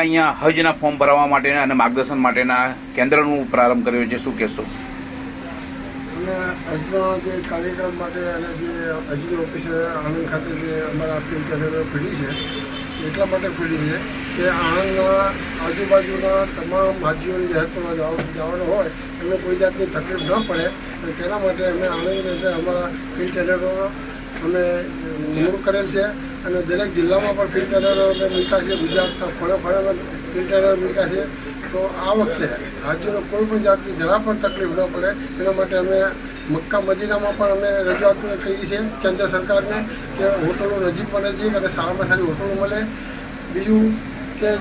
અહીંયા હજના ફોર્મ ભરવા માટેના અને માર્ગદર્શન માટેના કેન્દ્રનું પ્રારંભ કર્યો છે, શું કહેશો? અને હજનો જે કાર્યક્રમ માટે અને જે હજની ઓફિસર આણંદ ખાતે જે અમારા ફિલ્ડ કેન્દ્ર ખુલી છે એટલા માટે ખુલી છે કે આણંદના આજુબાજુના તમામ હાજીઓની જાહેરમાં જવાનું હોય એમને કોઈ જાતની તકલીફ ન પડે અને તેના માટે અમે આણંદની અંદર અમારા ફિલ્ડ કેન્દ્રનો અમે નિમણૂક કરેલ છે અને દરેક જિલ્લામાં પણ ફિલ્ડ કેન્દ્રો અમે મૂક્યા છે. ગુજરાતના ખોળે ખોળેમાં ફિલ્ડ કેન્દ્રો મૂક્યા છે. તો આ વખતે હાજીઓને કોઈ પણ જાતની જરા પણ તકલીફ ન પડે એના માટે અમે મક્કા મદીનામાં પણ અમે રજૂઆત કરી છે કેન્દ્ર સરકારને કે હોટલો નજીકમાં નજીક અને સારામાં સારી હોટલો મળે. બીજું કે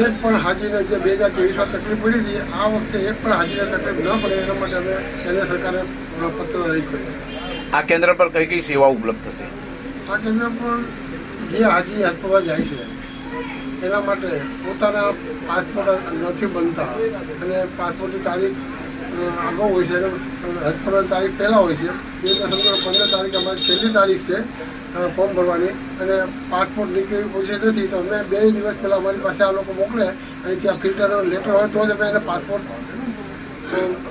એક પણ હાજીને જે 2023માં તકલીફ પડી હતી આ વખતે એક પણ હાજીને તકલીફ ન પડે એના માટે અમે કેન્દ્ર સરકારને પત્ર લખ્યો. આ કેન્દ્ર પર કઈ કઈ સેવાઓ ઉપલબ્ધ થશે? આ કેન્દ્ર પર જે હાજી હજ પર જાય છે એના માટે પોતાના પાસપોર્ટ નથી બનતા અને પાસપોર્ટની તારીખ અગાઉ હોય છે અને હજ પરની તારીખ પહેલાં હોય છે. એ તો સમજો 15 તારીખ અમારી છેલ્લી તારીખ છે ફોર્મ ભરવાની અને પાસપોર્ટ નીકળી પૂછે નથી તો અમે 2 દિવસ પહેલાં અમારી પાસે આ લોકો મોકલે અહીંથી આ ફિલ્ટરનો લેટર હોય તો જ અમે એને પાસપોર્ટ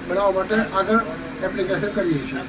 બનાવવા માટે આગળ એપ્લિકેશન કરીએ છીએ.